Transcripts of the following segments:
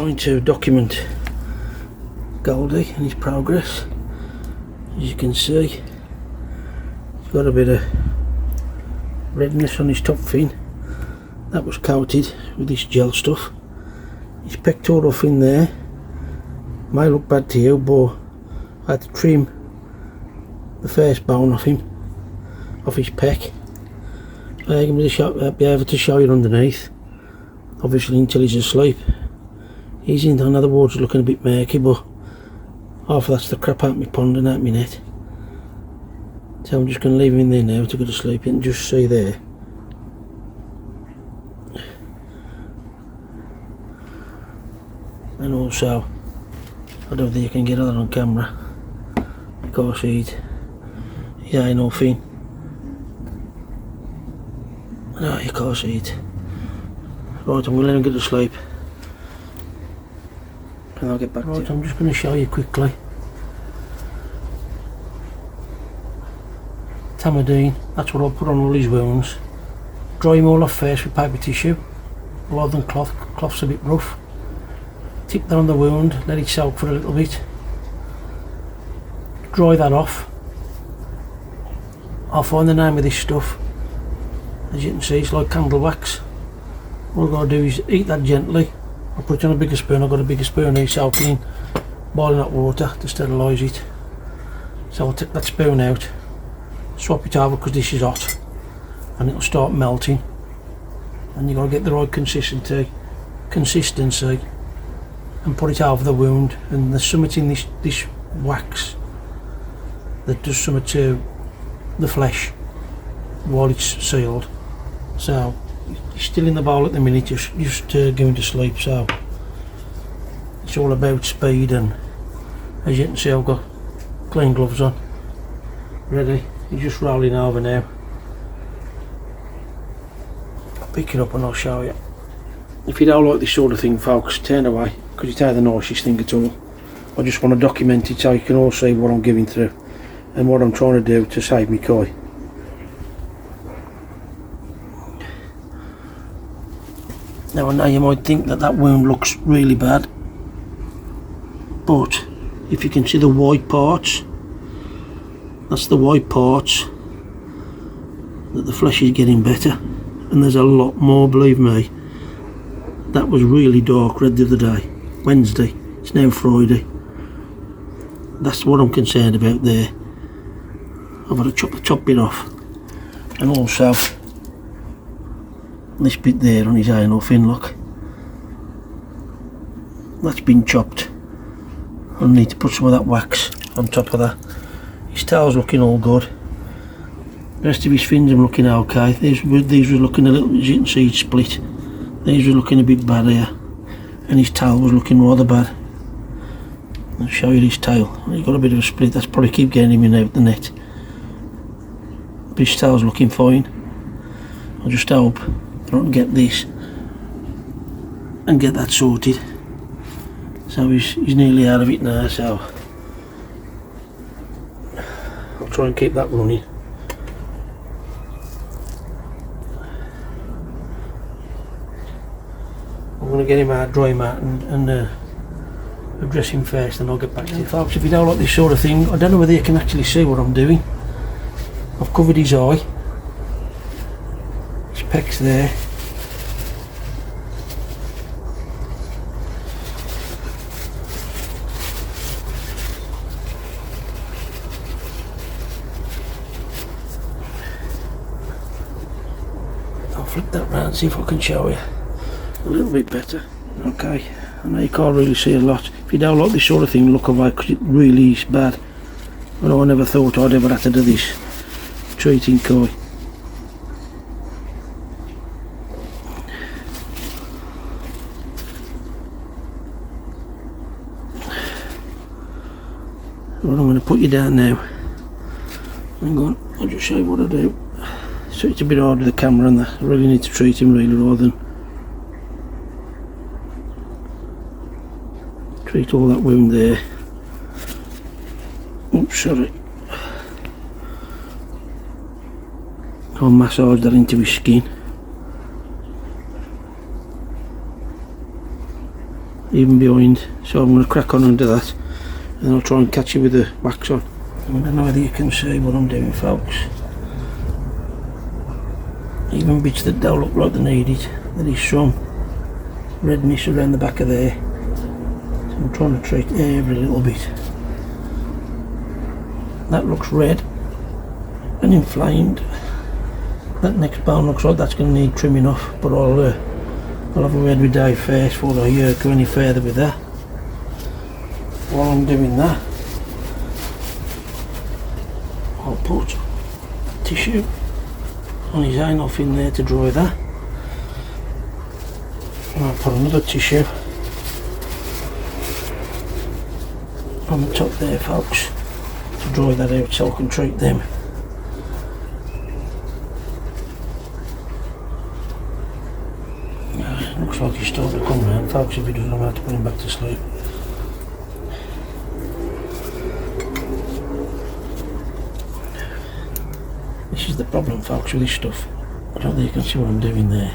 trying to document Goldie and his progress. As you can see, he's got a bit of redness on his top fin. That was coated with this gel stuff. His pectoral fin there may look bad to you, but I had to trim the first bone off him, off his pec. I'm going to be able to show you underneath, obviously until he's asleep. He's in, in other words, looking a bit murky, but half of that's the crap out of my pond and out of my net. So I'm just going to leave him in there now to go to sleep. You can just see there. And also, I don't think you can get that on camera because he's ain't no fin. No, you can't see it. Right, I'm going to let him get to sleep and I'll get back to you. I'm just going to show you quickly. Tamidine, that's what I'll put on all his wounds. Dry him all off first with paper tissue rather than cloth. Cloth's a bit rough. Tip that on the wound, let it soak for a little bit. Dry that off. I'll find the name of this stuff. As you can see, it's like candle wax. All I've got to do is eat that gently. I'll put it on a bigger spoon. I've got a bigger spoon here, soaking in boiling hot water to sterilise it. So I'll take that spoon out, swap it over because this is hot, and it'll start melting. And you've got to get the right consistency, and put it over the wound. And there's something in this wax that does something to the flesh while it's sealed. So he's still in the bowl at the minute, just going to sleep. So it's all about speed, and as you can see, I've got clean gloves on, ready. He's just rolling over now. I'll pick it up and I'll show you. If you don't like this sort of thing, folks, turn away, because it's not the nicest thing at all. I just want to document it so you can all see what I'm going through and what I'm trying to do to save me koi. Now I know you might think that wound looks really bad, but if you can see the white parts, that's the white parts that the flesh is getting better, and there's a lot more, believe me. That was really dark red the other day, Wednesday, it's now Friday. That's what I'm concerned about there. I've got to chop the top bit off, and also this bit there on his anal fin, look, that's been chopped. I need to put some of that wax on top of that. His tail's looking all good. The rest of his fins are looking okay. These were looking a little, as you can see, it's split. These were looking a bit bad here, and his tail was looking rather bad. I'll show you his tail. He's got a bit of a split. That's probably keep getting him in out the net. But his tail's looking fine. I just hope I can get this and get that sorted. So he's nearly out of it now, so I'll try and keep that running. I'm going to get him out, dry him out, and address him first, and I'll get back to you. Folks, if you don't like this sort of thing, I don't know whether you can actually see what I'm doing. I've covered his eye. His pec's there. I'll flip that round, see if I can show you a little bit better. Okay, I know you can't really see a lot. If you don't like this sort of thing, look away, because it really is bad. I know I never thought I'd ever have to do this treating koi. Well, I'm going to put you down now. Hang on, I'll just show you what I do. So it's a bit hard with the camera and that. I really need to treat him really rather than treat all that wound there. Oops, sorry. I'll massage that into his skin. even behind, so I'm going to crack on under that and then I'll try and catch you with the wax on. I don't know whether you can see what I'm doing, folks. Even bits that don't look like they need it, there is some redness around the back of there, so I'm trying to treat every little bit. That looks red and inflamed. That next bone looks like that's going to need trimming off, but I'll have a word with Dave first before I go any further with that. While I'm doing that, I'll put tissue on his eye off in there to dry that, and I'll put another tissue on the top there, folks, to dry that out so I can treat them. Looks like he's starting to come round, folks. If he doesn't know how to put him back to sleep. This is the problem, folks, with this stuff. I don't think you can see what I'm doing there.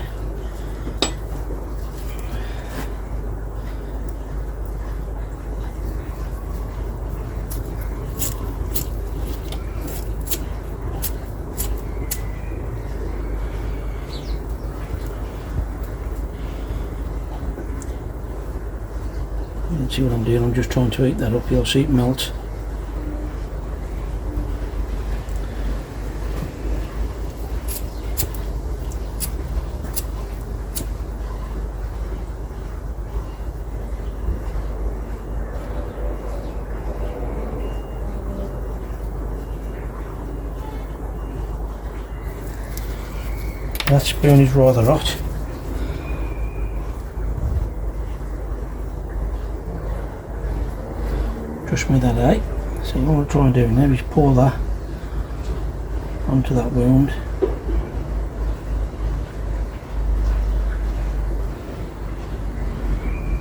You can see what I'm doing. I'm just trying to heat that up. You'll see it melt. That spoon is rather hot. Trust me that, eh? So what I'm trying to do now is pour that onto that wound.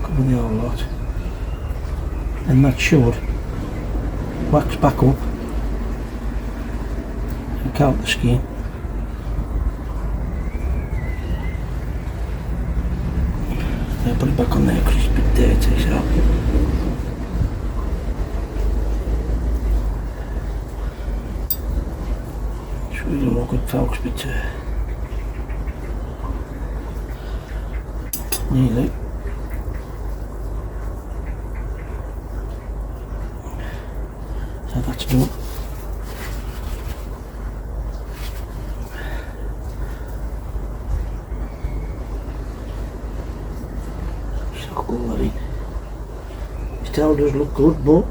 Cover the whole lot. And that should wax back up and coat the skin. Now put it back on there because it's a bit dirty, so. Really look good, folks, but nearly. So that's done. Soak all that in. This towel does look good, but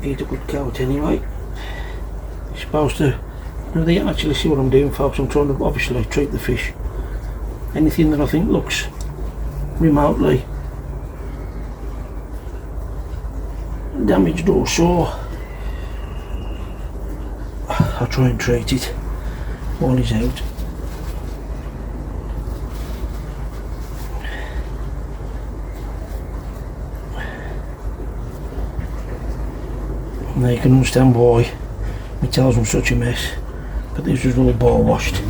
get a good coat anyway. You're supposed to, now they actually see what I'm doing, folks. I'm trying to obviously treat the fish. Anything that I think looks remotely damaged or sore, I'll try and treat it while he's out. Now you can understand why my tail's in such a mess, but this was all ball washed.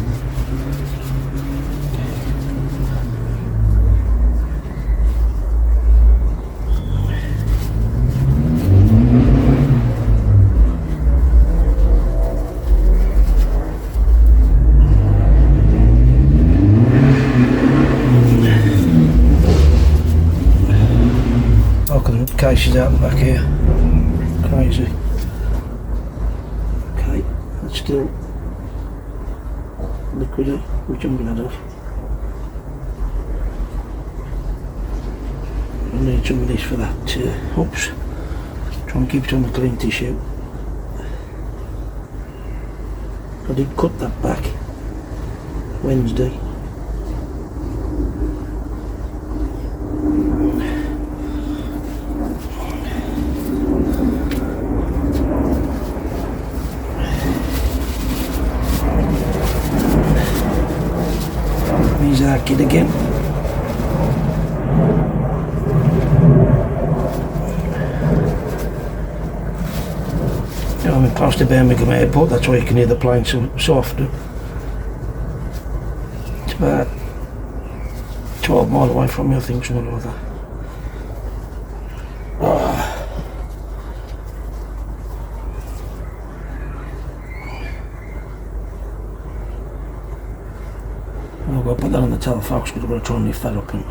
Look at the cases out the back here. Crazy. Okay, that's still liquidy, which I'm glad of. I need some of this for that. Oops. Try and keep it on a clean tissue. I did cut that back Wednesday. He's our kid again. I'm close to Birmingham Airport, that's why you can hear the plane so often. It's about 12 miles away from me, I think, something like that. I've got to put that on the tail, folks, because I've got to try and lift that up. And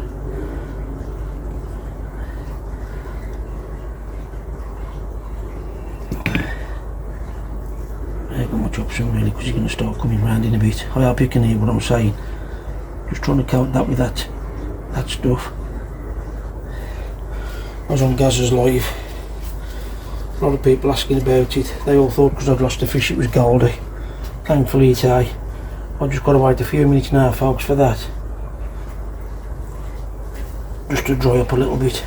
I ain't got much option really, because you're going to start coming round in a bit. I hope you can hear what I'm saying. Just trying to count that with that stuff. I was on Gazza's Live. A lot of people asking about it. They all thought because I'd lost a fish it was Goldie. Thankfully it's I just got to wait a few minutes now, folks, for that. Just to dry up a little bit.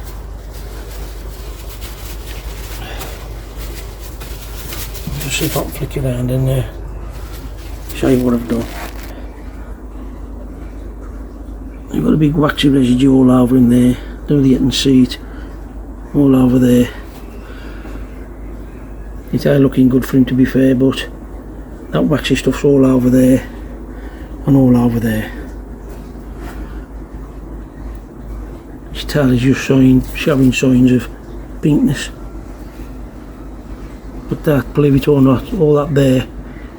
Just see if I can flick around and show you what I've done. I've got a big waxy residue all over in there. Don't really get to see it. All over there. It's looking good for him, to be fair, but that waxy stuff's all over there and all over there. His tail is just showing signs of pinkness. But that, believe it or not, all that there,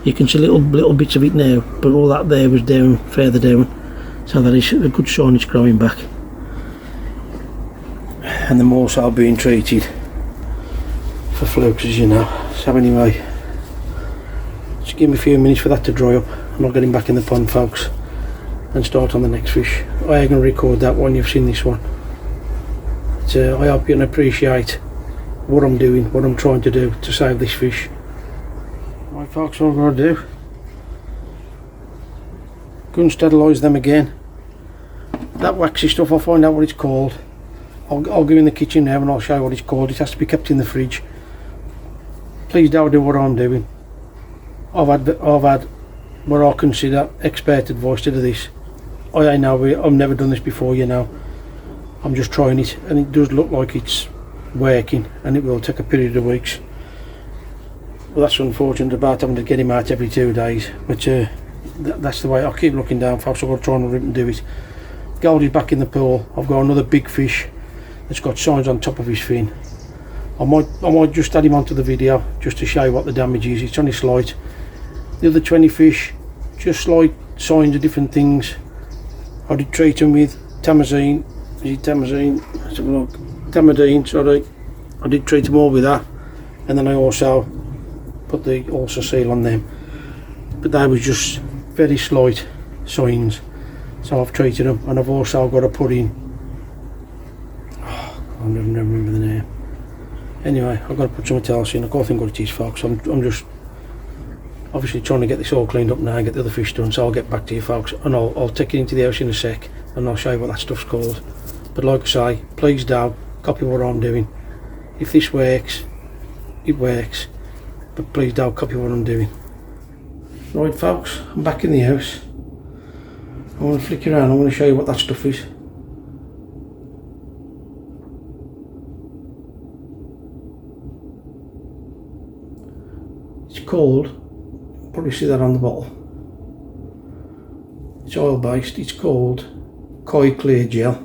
you can see little bits of it now, but all that there was down, further down, so that is a good sign it's growing back. And the morse are being treated for flukes, as you know. So anyway, just give me a few minutes for that to dry up and I'll get him back in the pond, folks, and start on the next fish. I am going to record that one, you've seen this one. So I hope you can appreciate what I'm doing, what I'm trying to do to save this fish. Right, folks, all I'm going to do, go and sterilise them again. That waxy stuff, I'll find out what it's called. I'll go in the kitchen now and I'll show you what it's called. It has to be kept in the fridge. Please don't do what I'm doing. I've had what I consider expert advice to do this. I know I've never done this before, you know. I'm just trying it and it does look like it's working, and it will take a period of weeks. Well, that's unfortunate about having to get him out every 2 days, but that's the way. I'll keep looking down, folks. I've got to try and rip and do it. Goldie's back in the pool. I've got another big fish that's got signs on top of his fin. I might just add him onto the video just to show you what the damage is. It's only slight. The other 20 fish, just slight signs of different things. I did treat them with Tamazine. Is it Tamazine? Let's have a look. Tamadine, sorry. I did treat them all with that, and then I also put the ulcer seal on them. But they was just very slight signs, so I've treated them, and I've also got to put in. I never remember the name. Anyway, I've got to put something else in. I can't think what it is, folks. I'm just obviously trying to get this all cleaned up now and get the other fish done, so I'll get back to you, folks, and I'll take it into the house in a sec and I'll show you what that stuff's called. But like I say, please don't copy what I'm doing. If this works, it works, but please don't copy what I'm doing. Right, folks, I'm back in the house. I'm going to flick around. I'm going to show you what that stuff is. It's called, probably see that on the bottle. It's oil based. It's called Koi Clear Gel.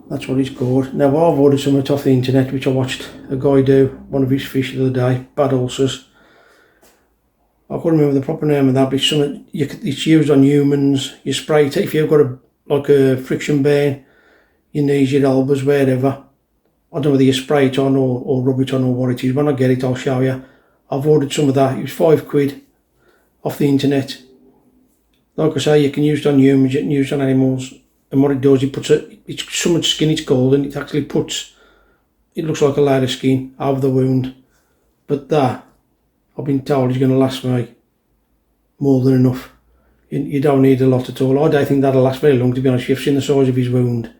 That's what it's called. Now I've ordered some off the internet, which I watched a guy do one of his fish the other day, bad ulcers. I can't remember the proper name of that, but it's something it's used on humans. You spray it if you've got a friction burn, your knees, your elbows, wherever. I don't know whether you spray it on or rub it on or what it is. When I get it, I'll show you. I've ordered some of that. It was £5 off the internet. Like I say, you can use it on humans, you can use it on animals. And what it does, it puts it's so much skin it's called, and it actually puts, it looks like a layer of skin over the wound. But that, I've been told, is going to last me more than enough. You don't need a lot at all. I don't think that'll last very long, to be honest. You've seen the size of his wound.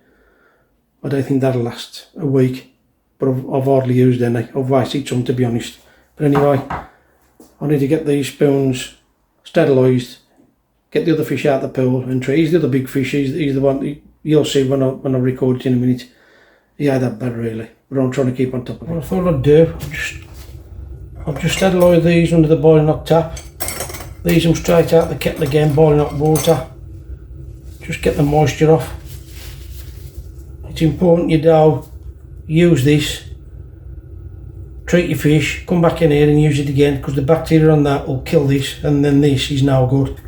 I don't think that'll last a week. But I've hardly used any. I've wasted some, to be honest. But anyway, I need to get these spoons sterilised, get the other fish out of the pool and treat. He's the other big fish. He's the one you'll see when I record it in a minute. He ain't that bad really, but I'm trying to keep on top of it. What I thought I'd do, I've just sterilised these under the boiling hot tap. These them straight out the kettle again, boiling hot water. just get the moisture off. It's important you do use this, treat your fish, come back in here and use it again, because the bacteria on that will kill this, and then this is now good.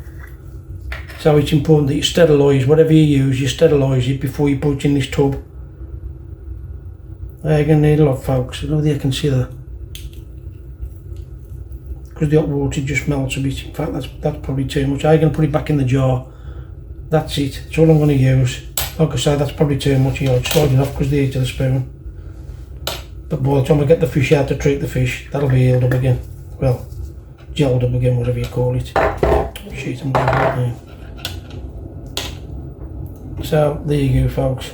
So it's important that you sterilise whatever you use, you sterilise it before you put it in this tub. You're going to need a lot, folks. I don't know whether you can see that, because the hot water just melts a bit. In fact, that's probably too much. I'm going to put it back in the jar. That's it. That's all I'm going to use. Like I said, that's probably too much. You know, I'd slide it off because they eat to the spoon. But by the time I get the fish out to treat the fish, that'll be healed up again. Well, gelled up again, whatever you call it. Shit, I'm going to do that now. So, there you go, folks.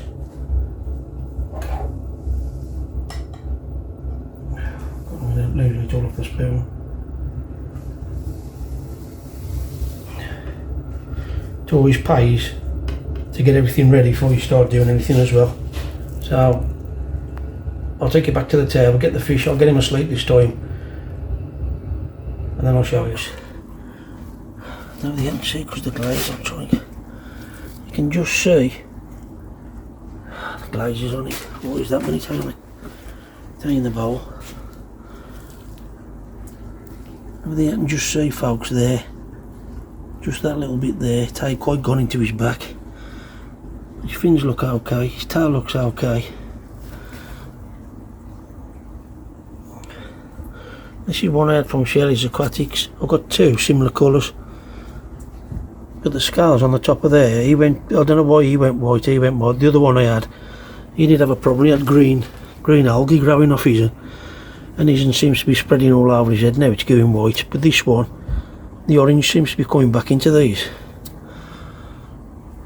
Lose it all off the spoon. It always pays to get everything ready before you start doing anything as well. So I'll take it back to the table, get the fish, I'll get him asleep this time, and then I'll show you. Now you can see, because the glaze, I'm trying, you can just see the glaze is on it. What is that many times? Down in the bowl. Now you can just see, folks, there, just that little bit there, tail quite gone into his back. His fins look okay, his tail looks okay. This is one I had from Shelley's Aquatics. I've got two similar colours. But the scales on the top of there, he went, I don't know why he went white, he went white. The other one I had, he did have a problem, he had green algae growing off his, and his seems to be spreading all over his head. Now it's going white, but this one, the orange seems to be coming back into these.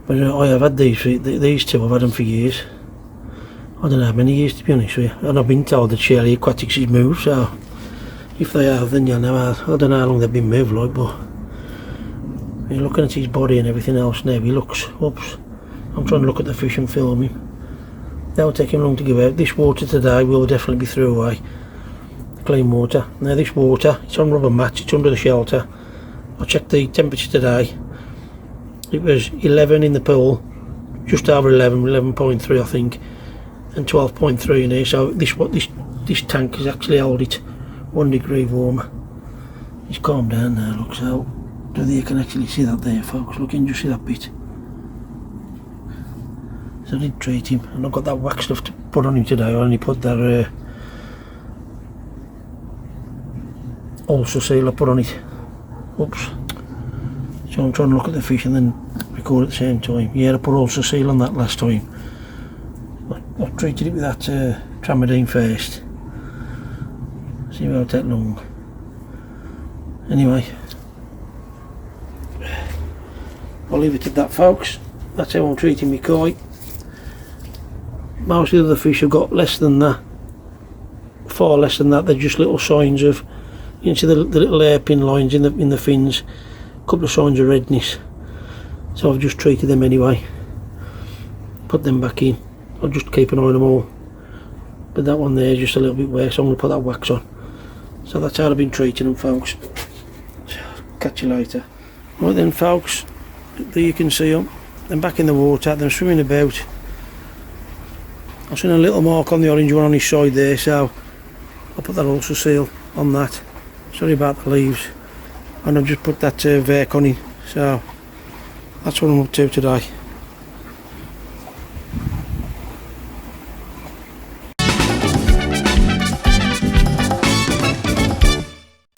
But I have had these two, I've had them for years. I don't know how many years, to be honest with you. And I've been told that Shelley Aquatics is moved, so if they have, then you'll know how, I don't know how long they've been moved like, but you're looking at his body and everything else now, he looks, whoops, I'm trying to look at the fish and film him. That'll take him long to give out. This water today will definitely be threw away. Clean water. Now this water, it's on rubber mats, it's under the shelter. I checked the temperature today. It was 11 in the pool, just over 11.3 I think, and 12.3 in here. So this tank is actually held it 1 degree warmer. He's calmed down now, look, so you can actually see that there, folks. Look, you can just see that bit. So I did treat him, and I've got that wax stuff to put on him today. I only put that ulcer seal I put on it. Oops. So I'm trying to look at the fish and then record at the same time. Yeah, I put ulcer seal on that last time. I treated it with that Tramadine first. See if it'll take long. Anyway, I'll leave it at that, folks. That's how I'm treating my koi. Most of the other fish have got less than that, far less than that. They're just little signs of, you can see the little hairpin lines in the fins, a couple of signs of redness. So I've just treated them anyway. Put them back in. I'll just keep an eye on them all. But that one there is just a little bit wet, so I'm going to put that wax on. So that's how I've been treating them, folks. Catch you later. Right then, folks, there you can see them. They're back in the water, they're swimming about. I've seen a little mark on the orange one on his side there, so I'll put that ulcer seal on that. Sorry about the leaves. And I've just put that Verk on him. So that's what I'm up to today.